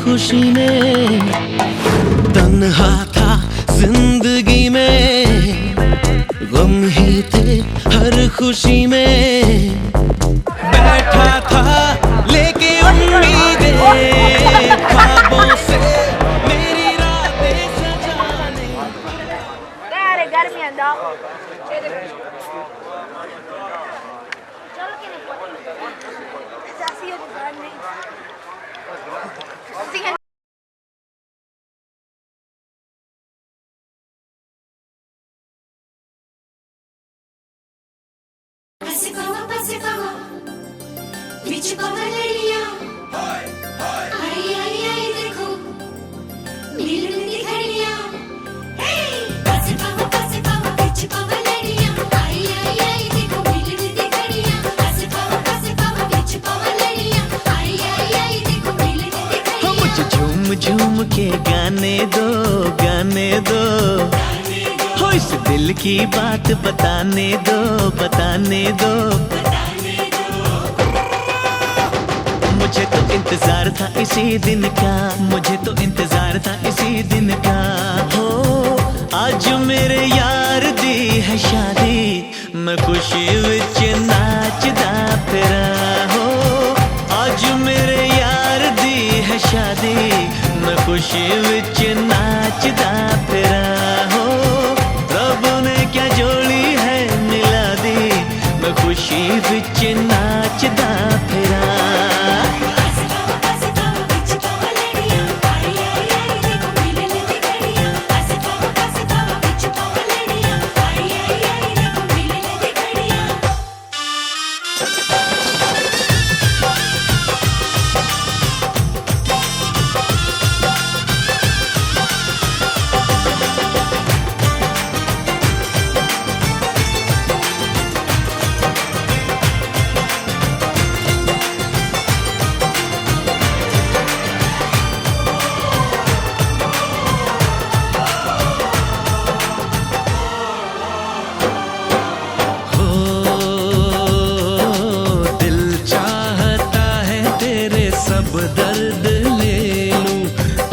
खुशी में। तन्हा था जिंदगी में, गम ही थे हर खुशी में। बैठा था लेके उम्मीदें, ख्वाबों से मेरी रातें सजाने। झूम के गाने दो, गाने दो, हो इस दिल की बात बताने दो, बताने दो। मुझे तो इंतजार था इसी दिन का, मुझे तो इंतजार था इसी दिन का। हो आज मेरे यार दी है शादी, मैं खुशी विच नाचदा फिरा। हो आज मेरे यार दी है शादी, मैं खुशी विच नाचदा फिरा। हो रब ने क्या जोड़ी है मिला दी, मैं खुशी विच नाचदा फिरा। दर्द ले लूं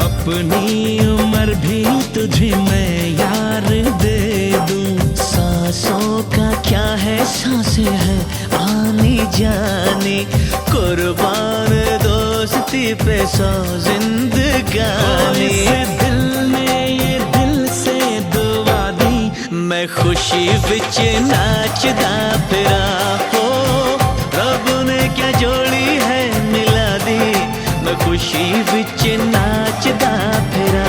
अपनी उम्र भी तुझे मैं यार दे दूं। सांसों का क्या है, सांसें है आनी जानी, कुर्बान दोस्ती पे सौ जिंदगानी। दिल ने ये दिल से दुआ दी, मैं खुशी विच नाचदा फिरा। हो रब ने क्या जोड़ी है मिला दी, मैं खुशी विच नाचदा फिरा।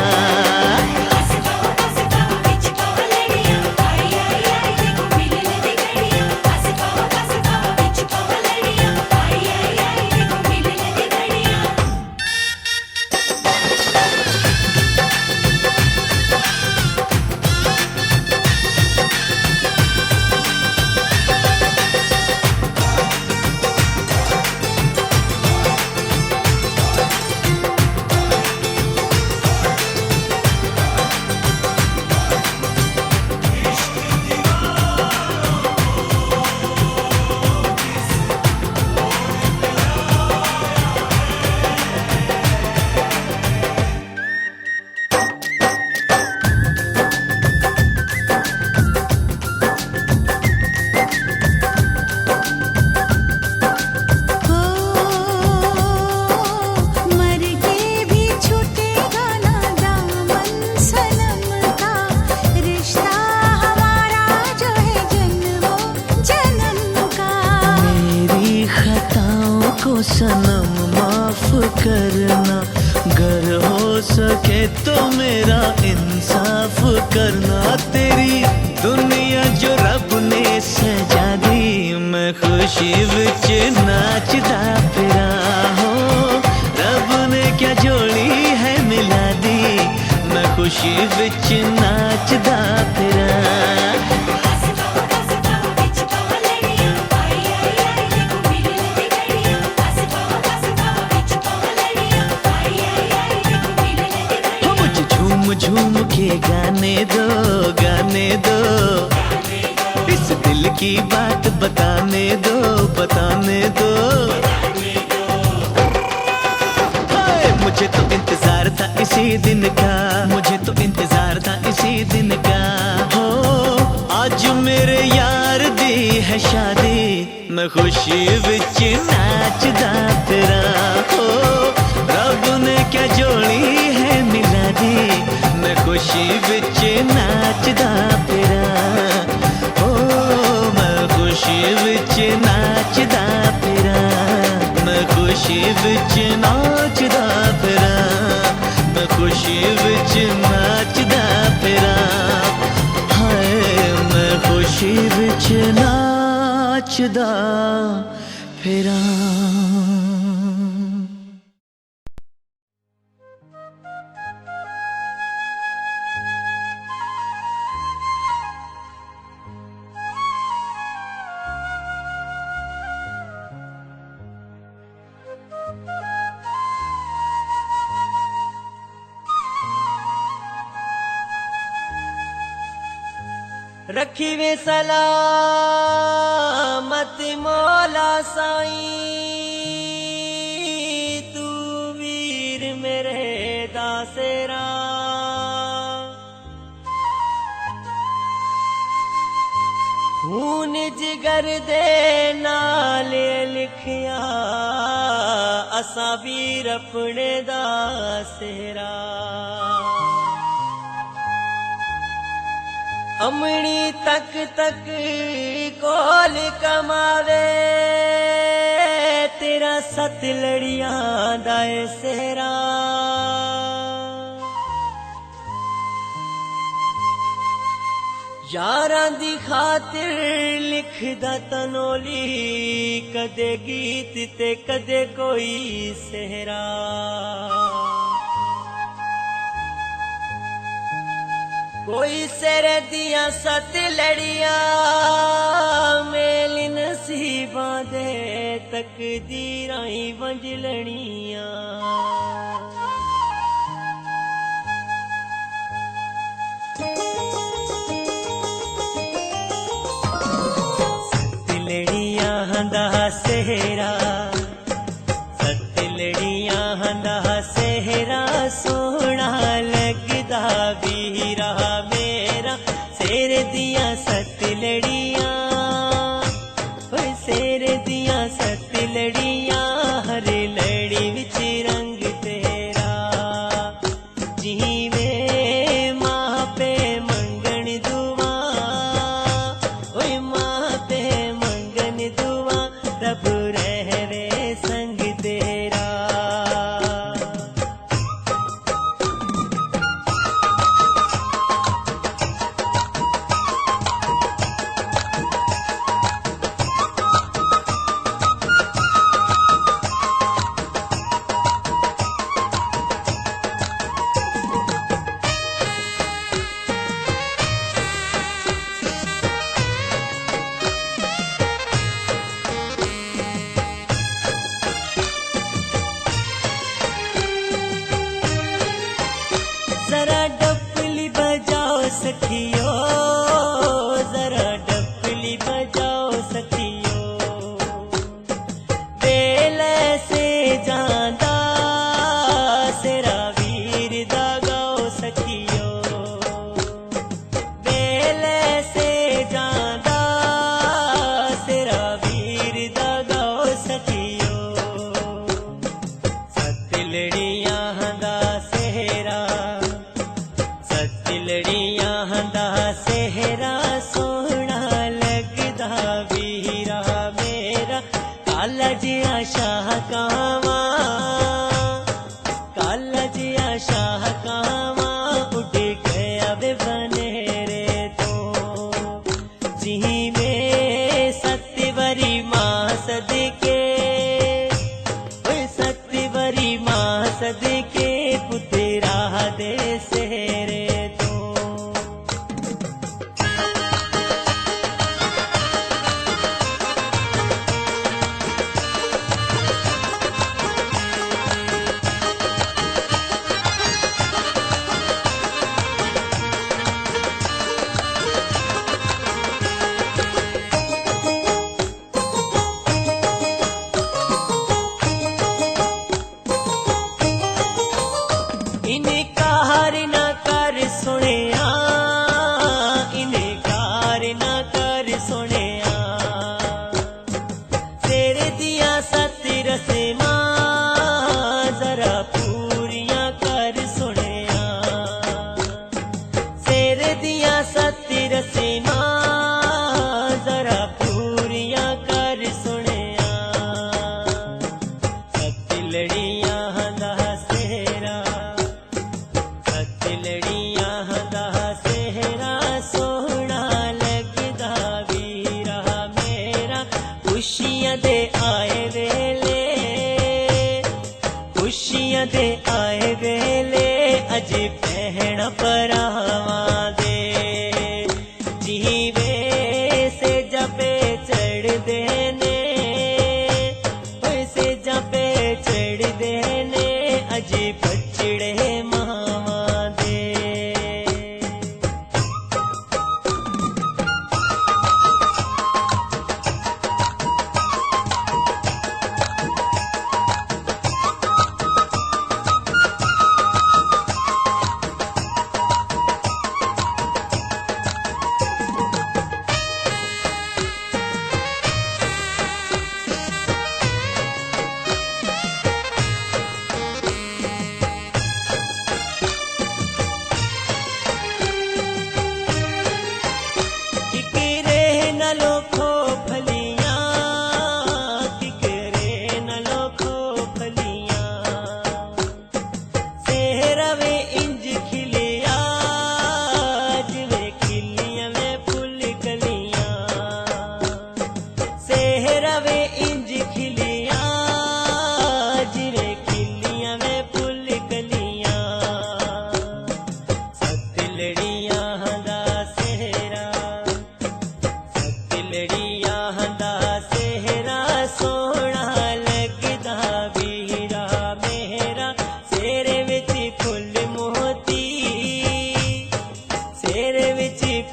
सनम माफ करना, गर हो सके तो मेरा इंसाफ करना। तेरी दुनिया जो रब ने सजा दी, मैं खुशी विच नाचदा फिरा। हो रब ने क्या जोड़ी है मिला दी, मैं खुशी विच नाचदा फिरा। झूम के गाने दो, गाने दो, इस दिल की बात बताने दो, बताने दो। मुझे तो इंतजार दिन का, मुझे तो इंतजार था इसी दिन का। हो आज मेरे यार दी है शादी, मैं खुशी विच नाचदा फिरा। हो रब ने क्या जोड़ी है मिला दी, मैं खुशी विच नाचदा फिरा। हो मैं खुशी विच नाचदा फिरा, मैं खुशी विच नाचदा फिरा, मैं खुशी विच नाचदा फिरा। हाय मैं खुशी विच नाचदा फिरा। रखी वे सलामत मौला साईं, तू वीर मेरे दासेरा। खून जिगर दे नाले लिखिया, असा वीर अपने दासेरा। अमणी तक तक कोल कमावे, तेरा सत लड़ियां दाए सेरा। यारां दी खातिर लिखदा तनोली, कदे गीत ते कदे कोई सेहरा। कोई सिर दिया सत लड़ियां, मेल नसीबां दे तकदीरां ही वंजलनियां। सत लड़ियां दा सेहरा, सत लड़ियां दा सेहरा, सोहना लगदा वीरा मेरा। शेर दिया सत लड़ियां, शेर दिया सत लड़ियां, हर लड़ी विच रंग तेरा। जीवे मां पे मंगन दुआ, ओए मां पे मंगन दुआ, रब रहवे संग तेरा। जरा डफली बजाओ सखियो, जरा डफली बजाओ सखियो। बेल से जांदा सेरा वीर दा गाओ सखियो। बेल से जांदा सेरा वीर दा गाओ सखियो। सत लड़ियां दा सेहरा, सत लड़ियां दा तेरे दिया सत्ती रसीना जरा पूरियां कर सुनिया सत्ती लड़ियां दा सेहरा सत्ती लड़ियां दा सेहरा सोहना लगदा वीरा मेरा खुशियां दे आए वेले खुशियां दे आए वेले अज भैण भरावां दे जीवे से जपे चढ़दे ने ओए से जपे चढ़दे ने अज बचड़े मावां दे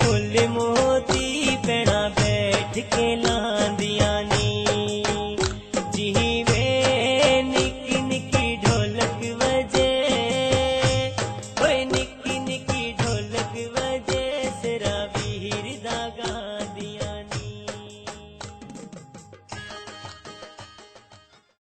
फुल मोती पैना बैठ के ला